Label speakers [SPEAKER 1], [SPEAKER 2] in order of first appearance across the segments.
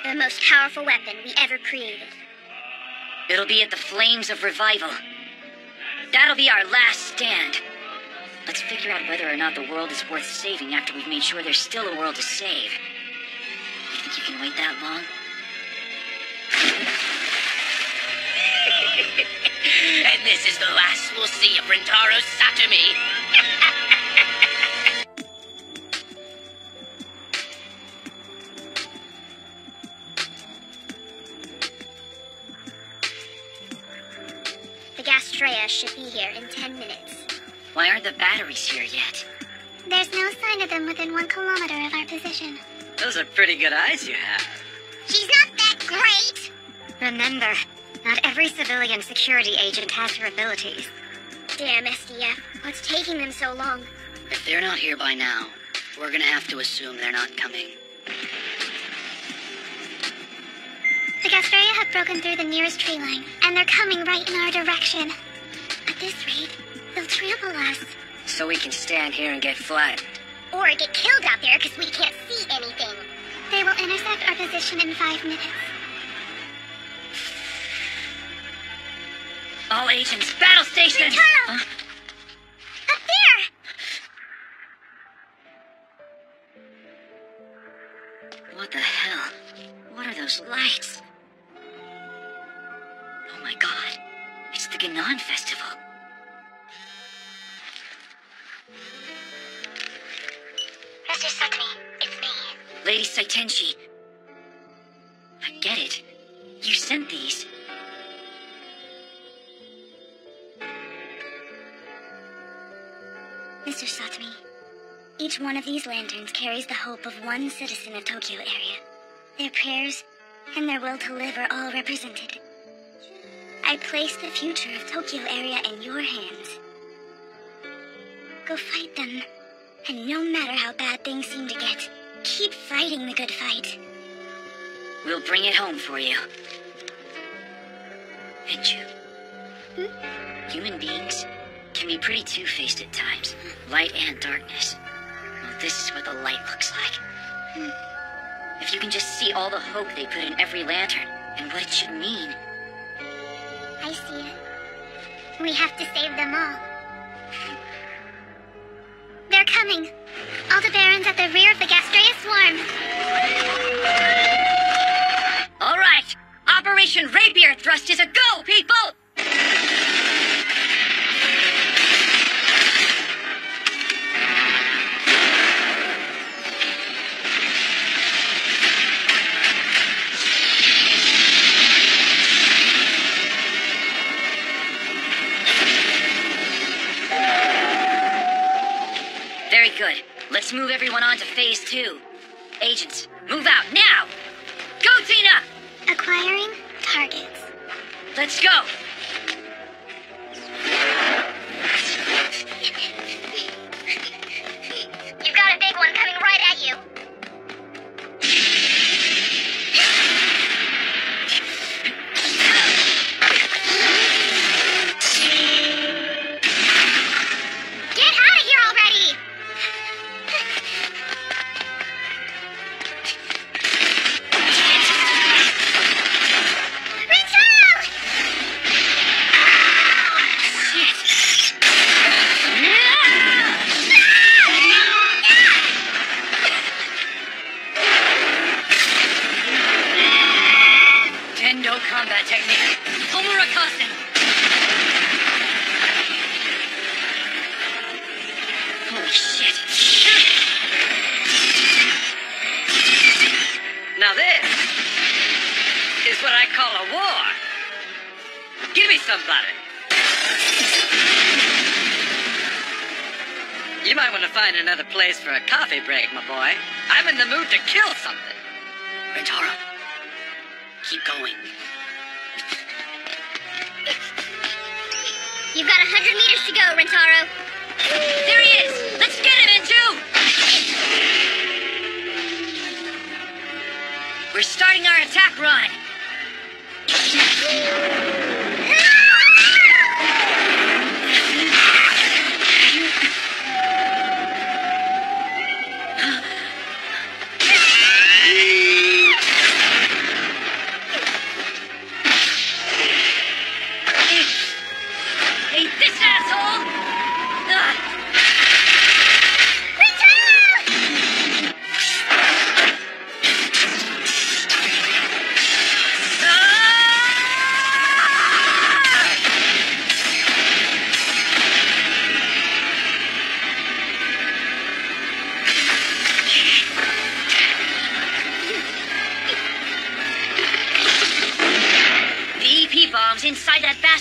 [SPEAKER 1] The most powerful weapon we ever created.
[SPEAKER 2] It'll be at the Flames of Revival. That'll be our last stand. Let's figure out whether or not the world is worth saving after we've made sure there's still a world to save. You think you can wait that long?
[SPEAKER 3] And this is the last we'll see of Rentaro Satomi.
[SPEAKER 1] The Gastrea should be here in 10 minutes.
[SPEAKER 2] Why aren't the batteries here yet?
[SPEAKER 1] There's no sign of them within 1 kilometer of our position.
[SPEAKER 3] Those are pretty good eyes you have.
[SPEAKER 1] She's not that great!
[SPEAKER 4] Remember, not every civilian security agent has her abilities.
[SPEAKER 1] Damn SDF, what's taking them so long?
[SPEAKER 3] If they're not here by now, we're gonna have to assume they're not coming.
[SPEAKER 1] The Gastrea have broken through the nearest tree line, and they're coming right in our direction. At this rate, they'll trample us.
[SPEAKER 3] So we can stand here and get flattened.
[SPEAKER 1] Or get killed out there because we can't see anything. They will intercept our position in 5 minutes.
[SPEAKER 2] All agents, battle stations!
[SPEAKER 1] Rentaro! Up there!
[SPEAKER 2] What the hell? What are those lights? Oh my god, it's the Ganon Festival.
[SPEAKER 1] Mr. Satomi, it's me.
[SPEAKER 2] Lady Saitenshi. I get it. You sent these.
[SPEAKER 1] Mr. Satomi, each one of these lanterns carries the hope of one citizen of Tokyo area. Their prayers and their will to live are all represented. I place the future of Tokyo area in your hands. Go fight them. And no matter how bad things seem to get, keep fighting the good fight.
[SPEAKER 2] We'll bring it home for you. Vinchu. Human beings can be pretty two-faced at times. Light and darkness. Well, this is what the light looks like. If you can just see all the hope they put in every lantern, and what it should mean.
[SPEAKER 1] I see it. We have to save them all. They're coming. All the barons at the rear of the Gastrea swarm.
[SPEAKER 2] All right! Operation Rapier Thrust is a go, people! Very good. Let's move everyone on to phase 2. Agents, move out now! Go, Tina!
[SPEAKER 1] Acquiring targets.
[SPEAKER 2] Let's go!
[SPEAKER 1] You've got a big one coming right at you. Get out of here already!
[SPEAKER 2] Tendo combat technique. Omurakasen. Holy shit.
[SPEAKER 3] Now this is what I call a war. Give me somebody. You might want to find another place for a coffee break, my boy. I'm in the mood to kill something.
[SPEAKER 2] Rentaro, keep going.
[SPEAKER 1] You've got 100 meters to go, Rentaro.
[SPEAKER 2] There he is! Let's get him, Inju! We're starting our attack run.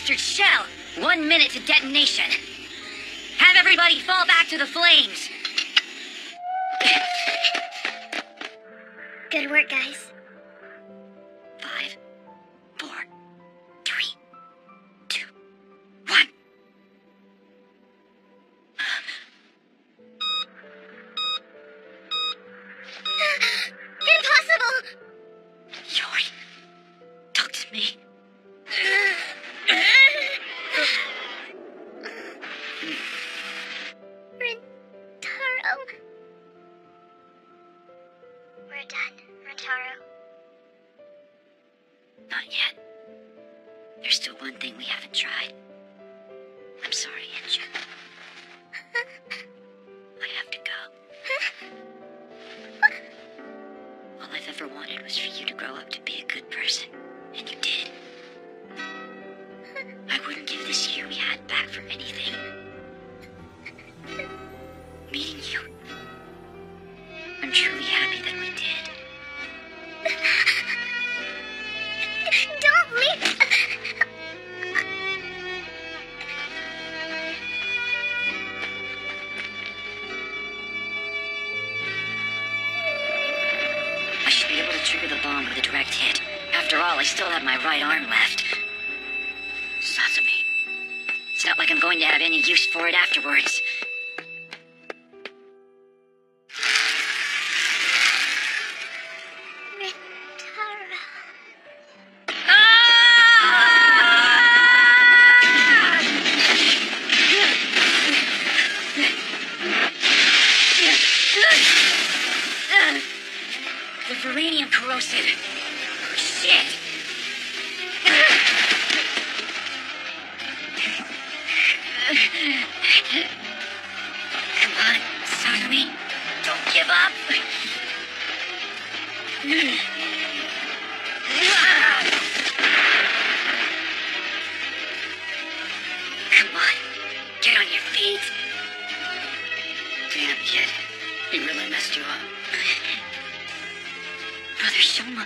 [SPEAKER 2] bastard shell! 1 minute to detonation. Have everybody fall back to the flames.
[SPEAKER 1] Good work, guys.
[SPEAKER 2] 5, 4, 3, 2, 1.
[SPEAKER 1] Impossible!
[SPEAKER 2] Yori, talk to me.
[SPEAKER 1] Rintaro. We're done, Rintaro.
[SPEAKER 2] Not yet. There's still one thing we haven't tried. I'm sorry, Inju. I have to go. All I've ever wanted was for you to grow up to be a good person, and you did. I wouldn't give this year we had back for anything. Meeting you, I'm truly happy that we did.
[SPEAKER 1] Don't leave!
[SPEAKER 2] I should be able to trigger the bomb with a direct hit. After all, I still have my right arm left. Sasami. It's not like I'm going to have any use for it afterwards.
[SPEAKER 1] Rintaro.
[SPEAKER 2] The Veranium corrosive. Shit. Come on, Sasami. Don't give up. Come on. Get on your feet. Damn, kid. He really messed you up. Brother Shoma,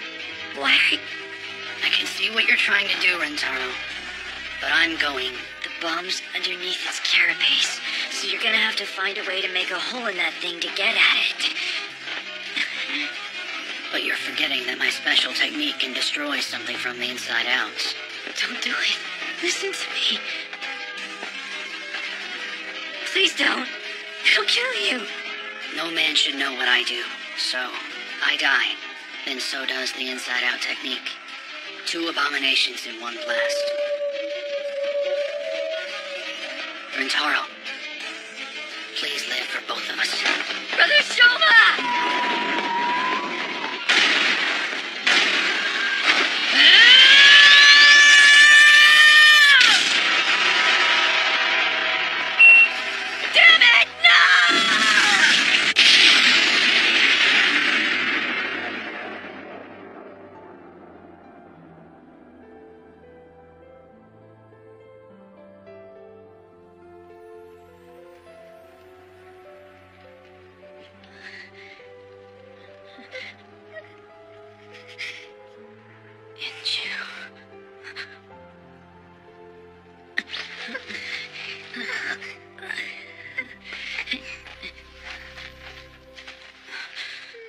[SPEAKER 2] why are you... I can see what you're trying to do, Rintaro. But I'm going. The bomb's underneath its carapace, so you're gonna have to find a way to make a hole in that thing to get at it. But you're forgetting that my special technique can destroy something from the inside out. Don't do it. Listen to me. Please don't. It'll kill you. No man should know what I do. So, I die. Then so does the inside-out technique. 2 abominations in one blast. Rintaro, please live for both of us. Brother Shoma! Damn it, no!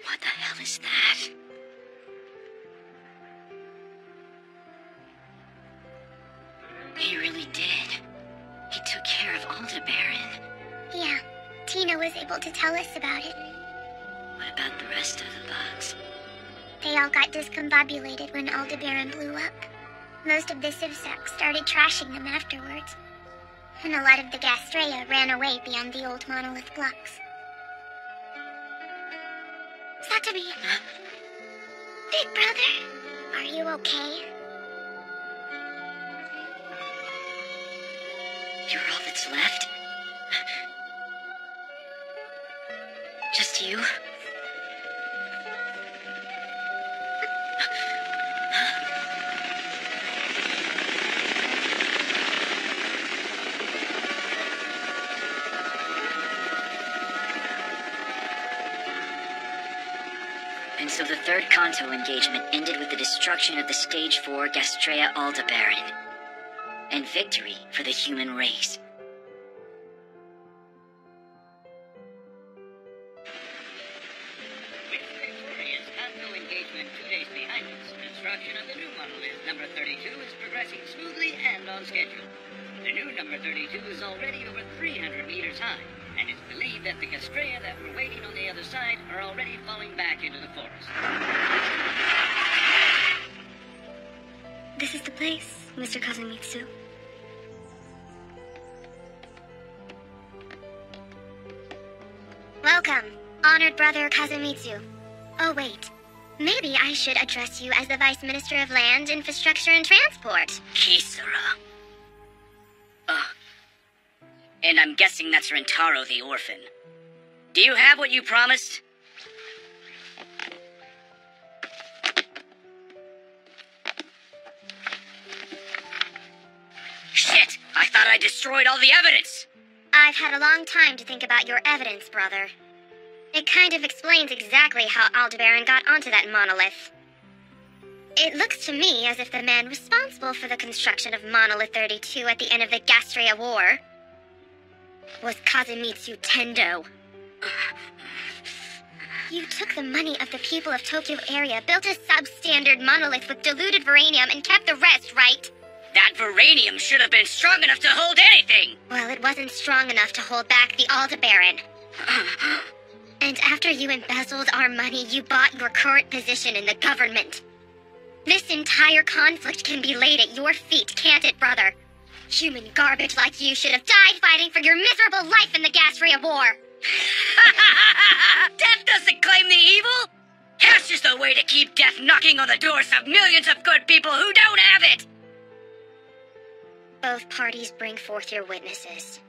[SPEAKER 2] What the hell is that? He really did. He took care of Aldebaran.
[SPEAKER 1] Yeah, Tina was able to tell us about it.
[SPEAKER 2] What about the rest of the bugs?
[SPEAKER 1] They all got discombobulated when Aldebaran blew up. Most of the Civsacs started trashing them afterwards. And a lot of the Gastrea ran away beyond the old monolith blocks. Satomi! Big brother, are you okay?
[SPEAKER 2] You're all that's left? Just you? And so the third Kanto engagement ended with the destruction of the Stage 4 Gastrea Aldebaran. and victory for the human race.
[SPEAKER 3] With victorious Hasbro engagement 2 days behind us, construction of the new monolith number 32 is progressing smoothly and on schedule. The new number 32 is already over 300 meters high, and it's believed that the Castrea that were waiting on the other side are already falling back into the forest.
[SPEAKER 1] This is the place, Mr. Kazumitsu.
[SPEAKER 4] Welcome, honored brother Kazumitsu. Oh wait, maybe I should address you as the Vice Minister of Land, Infrastructure, and Transport.
[SPEAKER 2] Kisara. And I'm guessing that's Rentaro the orphan. Do you have what you promised? Shit! I thought I destroyed all the evidence!
[SPEAKER 4] I've had a long time to think about your evidence, brother. It kind of explains exactly how Aldebaran got onto that monolith. It looks to me as if the man responsible for the construction of Monolith 32 at the end of the Gastrea War was Kazumitsu Tendo. You took the money of the people of Tokyo area, built a substandard monolith with diluted veranium, and kept the rest, right?
[SPEAKER 2] That veranium should have been strong enough to hold anything!
[SPEAKER 4] Well, it wasn't strong enough to hold back the Aldebaran. And after you embezzled our money, you bought your current position in the government. This entire conflict can be laid at your feet, can't it, brother? Human garbage like you should have died fighting for your miserable life in the Gastrea War.
[SPEAKER 2] Death doesn't claim the evil! Cash is the way to keep death knocking on the doors of millions of good people who don't have it!
[SPEAKER 4] Both parties bring forth your witnesses.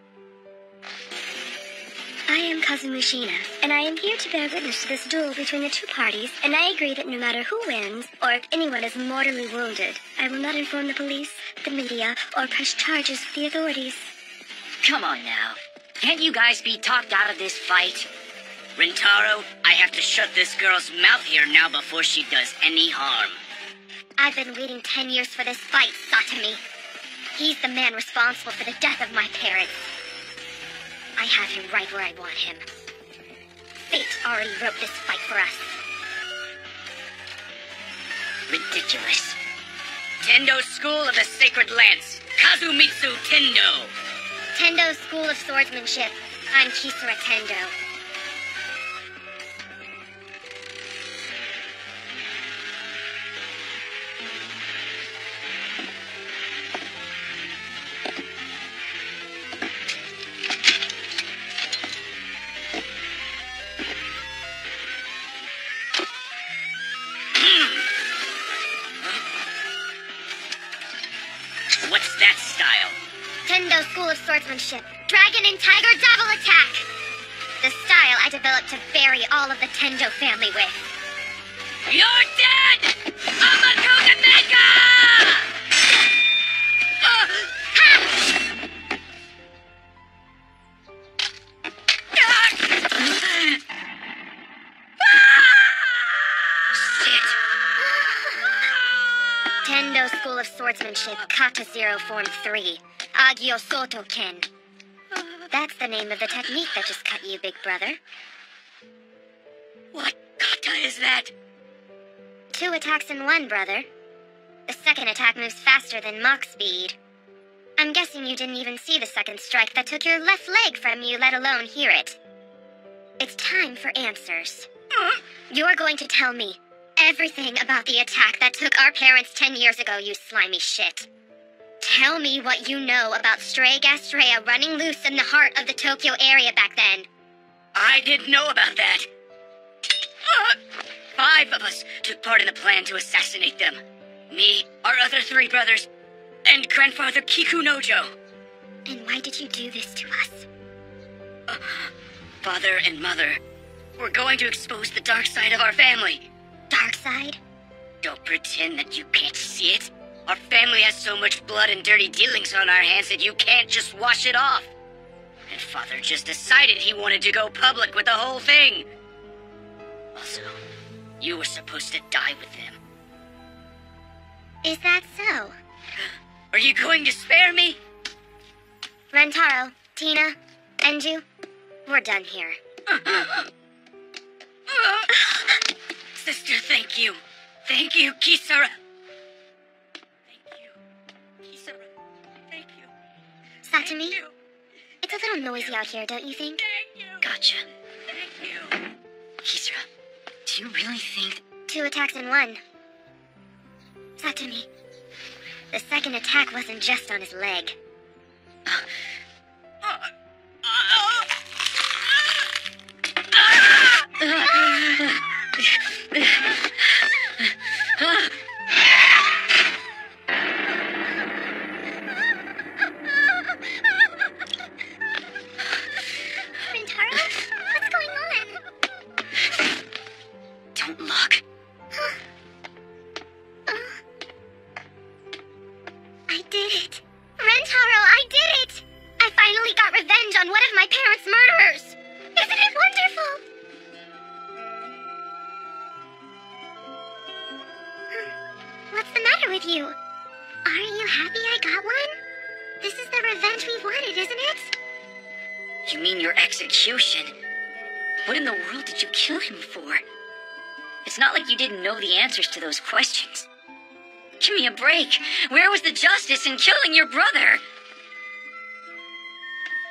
[SPEAKER 1] I am Kazumushina, and I am here to bear witness to this duel between the two parties, and I agree that no matter who wins, or if anyone is mortally wounded, I will not inform the police, the media, or press charges with the authorities.
[SPEAKER 2] Come on now. Can't you guys be talked out of this fight? Rentaro, I have to shut this girl's mouth here now before she does any harm.
[SPEAKER 4] I've been waiting 10 years for this fight, Satomi. He's the man responsible for the death of my parents. I have him right where I want him. Fate already wrote this fight for us.
[SPEAKER 2] Ridiculous. Tendo School of the Sacred Lance. Kazumitsu Tendo.
[SPEAKER 4] Tendo School of Swordsmanship. I'm Kisara Tendo.
[SPEAKER 2] What's that style?
[SPEAKER 4] Tendo School of Swordsmanship. Dragon and Tiger Double Attack! The style I developed to bury all of the Tendo family with.
[SPEAKER 2] You're dead! Amakuga Mega!
[SPEAKER 4] Tendo School of Swordsmanship, Kata Zero Form 3, Agyo Soto Ken. That's the name of the technique that just cut you, big brother.
[SPEAKER 2] What kata is that?
[SPEAKER 4] 2 attacks in 1, brother. The second attack moves faster than Mach speed. I'm guessing you didn't even see the second strike that took your left leg from you, let alone hear it. It's time for answers. You're going to tell me everything about the attack that took our parents 10 years ago, you slimy shit. Tell me what you know about Stray Gastrea running loose in the heart of the Tokyo area back then.
[SPEAKER 2] I didn't know about that. 5 of us took part in the plan to assassinate them. Me, our other 3 brothers, and grandfather Kikunojo.
[SPEAKER 4] And why did you do this to us?
[SPEAKER 2] Father and Mother, we're going to expose the dark side of our family.
[SPEAKER 4] Dark side?
[SPEAKER 2] Don't pretend that you can't see it. Our family has so much blood and dirty dealings on our hands that you can't just wash it off. And Father just decided he wanted to go public with the whole thing. Also, you were supposed to die with them.
[SPEAKER 4] Is that so?
[SPEAKER 2] Are you going to spare me?
[SPEAKER 4] Rentaro, Tina, Enju, we're done here.
[SPEAKER 2] Sister, thank you. Thank you, Kisara. Thank you, Kisara. Thank you.
[SPEAKER 4] Satomi, it's a little noisy out here, don't you think?
[SPEAKER 2] Thank you. Gotcha. Thank you. Kisara, do you really think...
[SPEAKER 4] 2 attacks in 1. Satomi, the second attack wasn't just on his leg. Rentaro, what's going on?
[SPEAKER 2] Don't look.
[SPEAKER 4] I did it. Rentaro, I did it! I finally got revenge on one of my parents' murderers! Isn't it wonderful? What's the matter with you? Aren't you happy I got one? This is the revenge we wanted, isn't it?
[SPEAKER 2] You mean your execution? What in the world did you kill him for? It's not like you didn't know the answers to those questions. Give me a break. Where was the justice in killing your brother?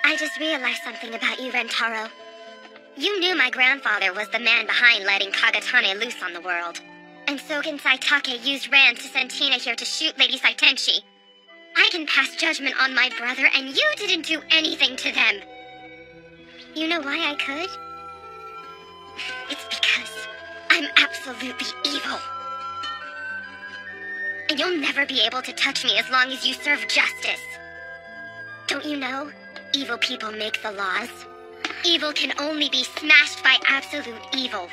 [SPEAKER 4] I just realized something about you, Rentaro. You knew my grandfather was the man behind letting Kagatane loose on the world. And Soken Saitake used Ran to send Tina here to shoot Lady Saitenchi. I can pass judgment on my brother, and you didn't do anything to them. You know why I could? It's because I'm absolutely evil. And you'll never be able to touch me as long as you serve justice. Don't you know? Evil people make the laws. Evil can only be smashed by absolute evil.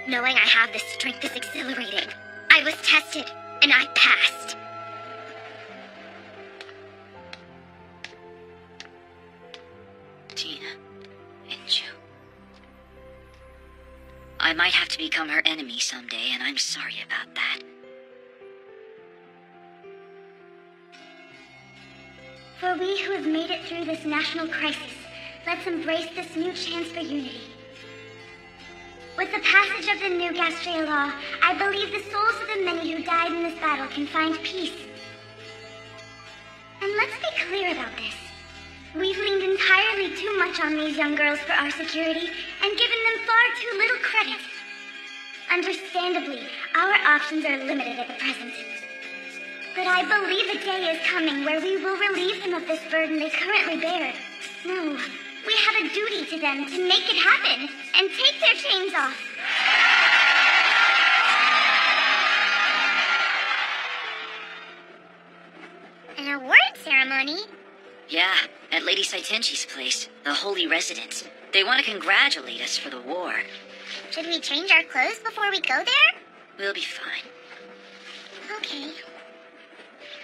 [SPEAKER 4] Knowing I have this strength is exhilarating. I was tested, and I passed.
[SPEAKER 2] Tina, Enju. I might have to become her enemy someday, and I'm sorry about that.
[SPEAKER 1] For we who have made it through this national crisis, let's embrace this new chance for unity. With the passage of the new Gastrea law, I believe the souls of the many who died in this battle can find peace. And let's be clear about this. We've leaned entirely too much on these young girls for our security and given them far too little credit. Understandably, our options are limited at the present. But I believe a day is coming where we will relieve them of this burden they currently bear. No, we have a duty to them to make it happen and take their chains off.
[SPEAKER 4] An award ceremony?
[SPEAKER 2] Yeah, at Lady Saitenchi's place, the Holy Residence. They want to congratulate us for the war.
[SPEAKER 4] Should we change our clothes before we go there?
[SPEAKER 2] We'll be fine.
[SPEAKER 4] Okay.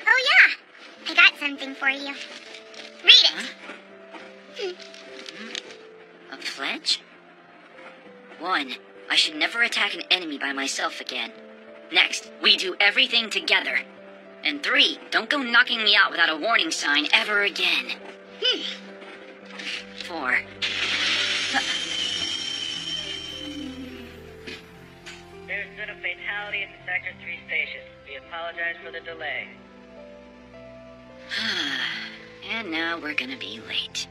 [SPEAKER 4] Oh yeah, I got something for you. Read it.
[SPEAKER 2] Huh? A pledge? 1. I should never attack an enemy by myself again. Next, we do everything together. And 3, don't go knocking me out without a warning sign ever again. 4.
[SPEAKER 5] There's been a fatality in Sector 3 station. We apologize for the delay.
[SPEAKER 2] And now we're gonna be late.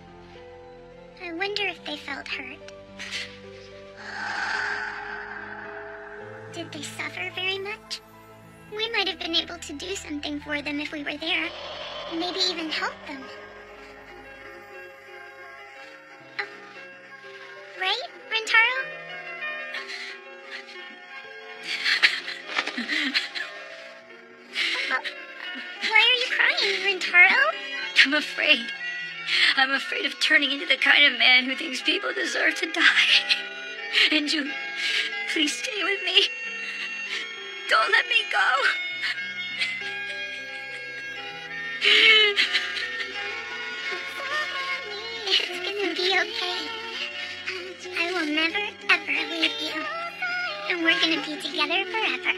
[SPEAKER 4] I wonder if they felt hurt. Did they suffer very much? We might have been able to do something for them if we were there. Maybe even help them. Oh. Right, Rentaro? Why are you crying, Rentaro?
[SPEAKER 2] I'm afraid. I'm afraid of turning into the kind of man who thinks people deserve to die. Enju, please stay with me. Don't let me go.
[SPEAKER 4] It's gonna be okay. I will never, ever leave you. And we're gonna be together forever.